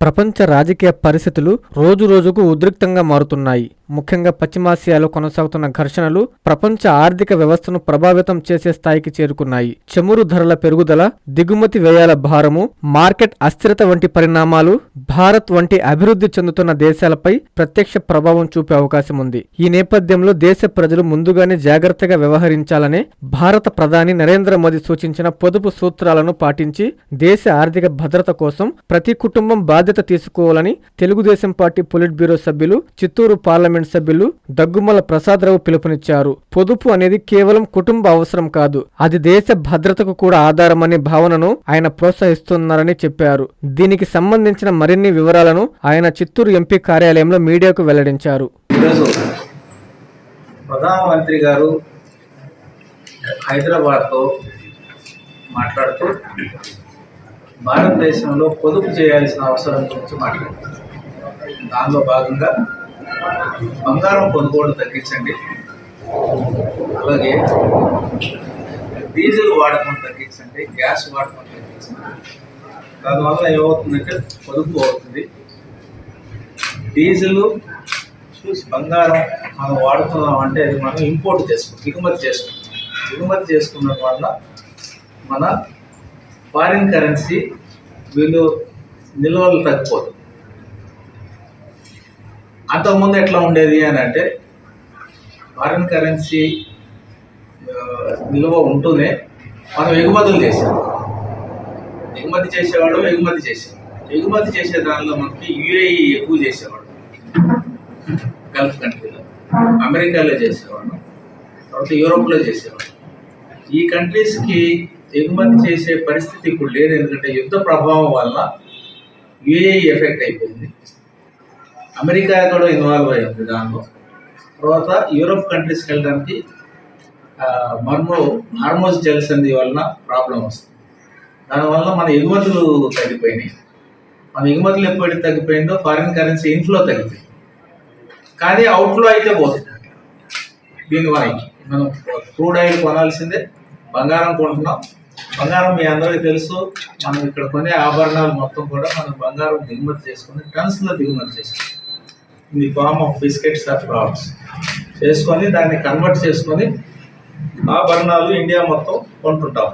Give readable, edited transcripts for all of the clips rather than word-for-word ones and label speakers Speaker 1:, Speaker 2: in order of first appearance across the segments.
Speaker 1: ప్రపంచ రాజకీయ పరిస్థితులు రోజురోజుకు ఉద్రిక్తంగా మారుతున్నాయి. ముఖ్యంగా పశ్చిమాసియాలో కొనసాగుతున్న ఘర్షణలు ప్రపంచ ఆర్థిక వ్యవస్థను ప్రభావితం చేసే స్థాయికి చేరుకున్నాయి. చమురు ధరల పెరుగుదల, దిగుమతి వ్యయాల భారము, మార్కెట్ అస్థిరత వంటి పరిణామాలు భారత్ వంటి అభివృద్ధి చెందుతున్న దేశాలపై ప్రత్యక్ష ప్రభావం చూపే అవకాశం ఉంది. ఈ నేపథ్యంలో దేశ ప్రజలు ముందుగానే జాగ్రత్తగా వ్యవహరించాలనే భారత ప్రధాని నరేంద్ర మోదీ సూచించిన పొదుపు సూత్రాలను పాటించి దేశ ఆర్థిక భద్రత కోసం ప్రతి కుటుంబం బాధ్యత తీసుకోవాలని తెలుగుదేశం పార్టీ పొలిట్ బ్యూరో సభ్యులు, చిత్తూరు పార్లమెంట్ సభ్యులు దగ్గుమల ప్రసాదరావు పిలుపునిచ్చారు. పొదుపు అనేది కేవలం కుటుంబ అవసరం కాదు, అది దేశ భద్రతకు కూడా ఆధారమనే భావనను ఆయన ప్రోత్సహిస్తున్నారని చెప్పారు. దీనికి సంబంధించిన మరిన్ని వివరాలను ఆయన చిత్తూరు ఎంపీ కార్యాలయంలో మీడియాకు వెల్లడించారు.
Speaker 2: ప్రధానమంత్రి గారు హైదరాబాద్తో మాట్లాడుతూ భారతదేశంలో పొదుపు చేయాల్సిన అవసరం గురించి మాట్లాడారు. దానిలో భాగంగా బంగారం కొనుగోలు తగ్గించండి, అలాగే డీజిల్ వాడకం తగ్గించండి, గ్యాస్ వాడకం తగ్గించండి. దానివల్ల ఏమవుతుందంటే పొదుపు అవుతుంది. డీజిల్ బంగారం మనం వాడుతున్నాం అంటే అది మనం ఇంపోర్ట్ దిగుమతి చేసుకున్న వల్ల మన ఫారిన్ కరెన్సీ నిల్వలు తగ్గిపోతుంది. అంతకుముందు ఎట్లా ఉండేది అని అంటే ఫారిన్ కరెన్సీ నిల్వ ఉంటూనే మనం ఎగుమతి చేసేవాడు. ఎగుమతి చేసే దానిలో మనకి యుఏఈ ఎక్కువ చేసేవాడు, గల్ఫ్ కంట్రీలో, అమెరికాలో చేసేవాడు, తర్వాత యూరోప్లో చేసేవాడు. ఈ కంట్రీస్కి ఎగుమతి చేసే పరిస్థితి ఇప్పుడు లేదు, ఎందుకంటే యుద్ధ ప్రభావం వల్ల యుఏఈ ఎఫెక్ట్ అయిపోయింది, అమెరికా కూడా ఇన్వాల్వ్ అయింది దానిలో. తర్వాత యూరోప్ కంట్రీస్కి వెళ్ళడానికి హార్మోజ్ జలసంధి వలన ప్రాబ్లం వస్తుంది. దానివల్ల మన ఎగుమతులు తగ్గిపోయినాయి. మన ఎగుమతులు ఎప్పుడైతే తగ్గిపోయిందో ఫారిన్ కరెన్సీ ఇన్ఫ్లో తగ్గిపోయింది, కానీ అవుట్ఫ్లో అయితే పోతుంది. దీనివల్ల మనం క్రూడ్ ఆయిల్ కొనాల్సిందే, బంగారం కొంటున్నాం. బంగారం మీ అందరికీ తెలుసు, మనం ఇక్కడ కొనే ఆభరణాలు మొత్తం కూడా మనం బంగారం దిగుమతి చేసుకుని టన్స్లో దిగుమతి చేసుకుని in the form of biscuits or products చేసుకొని దాన్ని కన్వర్ట్ చేసుకొని ఆభరణాలు ఇండియా మొత్తం కొంటుంటాం.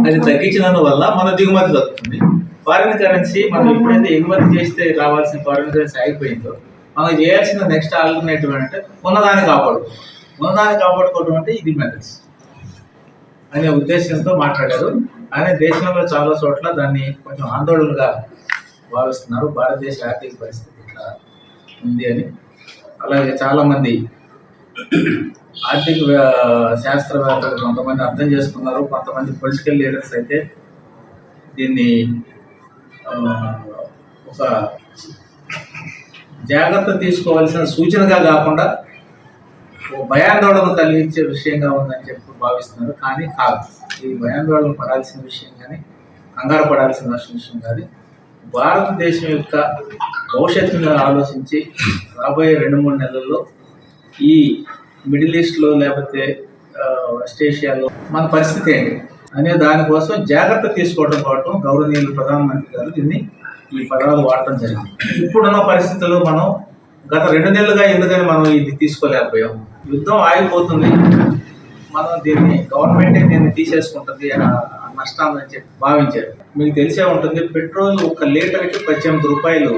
Speaker 2: అది తగ్గించినందు వల్ల మన దిగుమతి తగ్గుతుంది. ఫారిన్ కరెన్సీ మనం ఎప్పుడైతే ఎగుమతి చేస్తే రావాల్సిన ఫారిన్ కరెన్సీ అయిపోయిందో మనం చేయాల్సిన నెక్స్ట్ ఆల్టర్నేటివ్ అంటే ఉన్నదాన్ని కాపాడుకోవడం అంటే ఇది మెథడ్స్ అనే ఉద్దేశంతో మాట్లాడారు. కానీ దేశంలో చాలా చోట్ల దాన్ని కొంచెం ఆందోళనగా భావిస్తున్నారు. భారతదేశ ఆర్థిక పరిస్థితి ఇట్లా ఉంది అని. అలాగే చాలామంది ఆర్థిక శాస్త్రవేత్తలు కొంతమంది అర్థం చేసుకున్నారు, కొంతమంది పొలిటికల్ లీడర్స్ అయితే దీన్ని ఒక జాగ్రత్త తీసుకోవాల్సిన సూచనగా కాకుండా భయాందోళన కలిగించే విషయంగా ఉందని చెప్పి భావిస్తున్నారు. కానీ కాదు, ఇది భయాందోళన పడాల్సిన విషయం కానీ కంగారు పడాల్సిన విషయం కానీ భారతదేశం యొక్క భవిష్యత్తును ఆలోచించి రాబోయే 2-3 నెలల్లో ఈ మిడిల్ ఈస్ట్లో లేకపోతే వెస్ట్ ఏషియాలో మన పరిస్థితి ఏంటి అనే దానికోసం జాగ్రత్త తీసుకోవడం పాటు గౌరవనీయులు ప్రధానమంత్రి గారు ఈ పదాలు వాడటం జరిగింది. ఇప్పుడున్న పరిస్థితుల్లో మనం గత 2 నెలలుగా ఎందుకని మనం ఇది తీసుకోలేకపోయాం. యుద్ధం ఆగిపోతుంది, మనం గవర్నమెంటే దీన్ని తీసేసుకుంటుంది నష్టాన్ని అని చెప్పి భావించారు. మీకు తెలిసే ఉంటుంది, పెట్రోల్ 1 లీటర్కి 18 రూపాయలు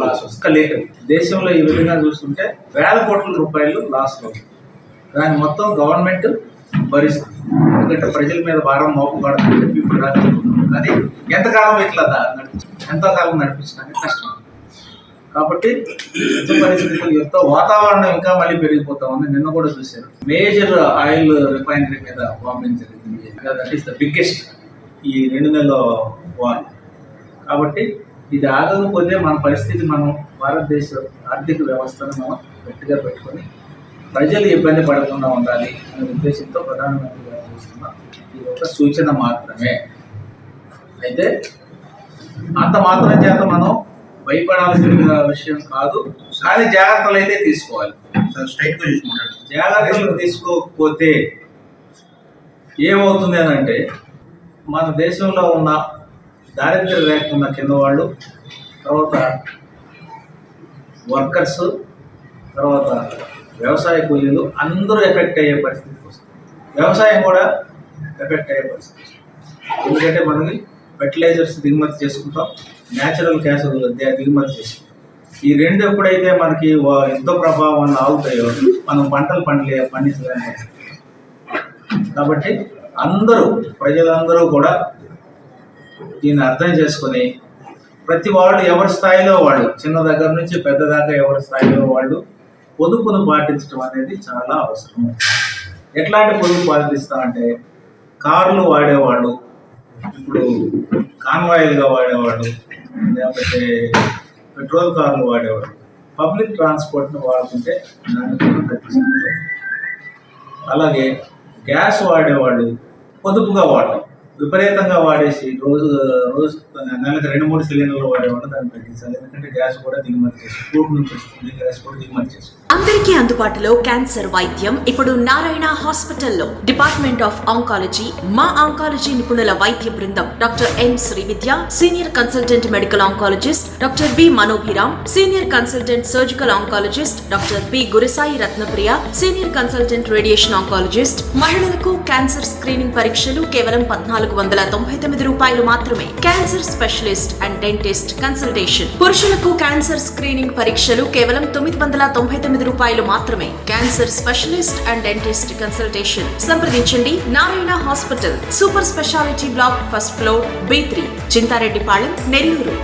Speaker 2: లాస్ వస్తుంది. 1 లీటర్ దేశంలో ఈ విధంగా చూస్తుంటే వేల కోట్ల రూపాయలు లాస్లో. దాన్ని మొత్తం గవర్నమెంట్ భరిస్తుంది, ఎందుకంటే ప్రజల మీద భారం మోపబడుతుందని చెప్పి ఇప్పుడు అది ఎంతకాలం నడిపించడానికి కష్టం. కాబట్టి యుద్ధ పరిస్థితులు, యుద్ధ వాతావరణం ఇంకా మళ్ళీ పెరిగిపోతా ఉంది. నిన్న కూడా చూశారు, మేజర్ ఆయిల్ రిఫైనరీ మీద బాంబింగ్ జరిగింది. దట్ ఈస్ ద బిగ్గెస్ట్ ఈ 2 నెలల వార్. కాబట్టి ఇది ఆగకపోతే మన పరిస్థితి, మనం భారతదేశ ఆర్థిక వ్యవస్థను మనం గట్టిగా పెట్టుకొని ప్రజలు ఇబ్బంది పడకుండా ఉండాలి అనే ఉద్దేశంతో ప్రధానమంత్రి గారు చూస్తున్న ఇది ఒక సూచన మాత్రమే. అయితే అంత మాత్రం చేత మనం భయపడాల్సిన విషయం కాదు, కానీ జాగ్రత్తలు అయితే తీసుకోవాలి. జాగ్రత్తలు తీసుకోకపోతే ఏమవుతుంది అని అంటే మన దేశంలో ఉన్న దారిద్ర్య రేఖ ఉన్న కింద వాళ్ళు, తర్వాత వర్కర్స్, తర్వాత వ్యవసాయ కూలీలు అందరూ ఎఫెక్ట్ అయ్యే పరిస్థితికి వస్తుంది. వ్యవసాయం కూడా ఎఫెక్ట్ అయ్యే పరిస్థితి వస్తుంది. ఎందుకంటే మనకి ఫెర్టిలైజర్స్ దిగుమతి చేసుకుంటాం, న్యాచురల్ గ్యాస్ దిగుమతి చేసుకుంటాం. ఈ రెండు ఎప్పుడైతే మనకి ఎంతో ప్రభావాన్ని ఆగుతాయో మనం పంటలు పండించలేని. కాబట్టి ప్రజలందరూ కూడా దీన్ని అర్థం చేసుకొని ప్రతి వాళ్ళు ఎవరి స్థాయిలో వాళ్ళు, చిన్న దగ్గర నుంచి పెద్ద దాకా ఎవరి స్థాయిలో వాళ్ళు పొదుపును పాటించడం అనేది చాలా అవసరం. ఎట్లాంటి పొదుపు పాటిస్తామంటే, కార్లు వాడేవాళ్ళు ఇప్పుడు కాన్వాయిల్గా వాడేవాళ్ళు, లేకపోతే పెట్రోల్ కార్లు వాడేవాళ్ళు పబ్లిక్ ట్రాన్స్పోర్ట్ను వాడుతుంటే దాన్ని కూడా తగ్గిస్తుంది. అలాగే గ్యాస్ వాడేవాళ్ళు పొదుపుగా వాడటం, విపరీతంగా వాడేసి రోజు నెలకు 2-3 సిలిండర్లు వాడేవాళ్ళు దాన్ని తగ్గించాలి. ఎందుకంటే గ్యాస్ కూడా దిగుమతి చేస్తుంది, కోర్టు నుంచి వస్తుంది, గ్యాస్ కూడా దిగుమతి చేస్తుంది.
Speaker 3: అందరికీ అందుబాటులో క్యాన్సర్ వైద్యం ఇప్పుడు నారాయణ హాస్పిటల్లో. డిపార్ట్మెంట్ ఆఫ్ ఆంకాలజీ, మా ఆంకాలజీ నిపుణుల వైద్య బృందం doctor M Srividya, senior consultant medical oncologist doctor B Manobhiram, senior consultant surgical oncologist doctor B Gurisai Ratnapriya, senior consultant radiation oncologist. మహిళలకు క్యాన్సర్ స్క్రీనింగ్ పరీక్షలు కేవలం 1499 రూపాయలు మాత్రమే. Cancer specialist and dentist consultation. పురుషులకు క్యాన్సర్ స్క్రీనింగ్ పరీక్షలు కేవలం 999 రూపాయలు మాత్రమే. Cancer specialist and dentist consultation సంప్రదించండి. Narayana hospital, super speciality block, first floor, B3, Chintareddypalem, Nellore.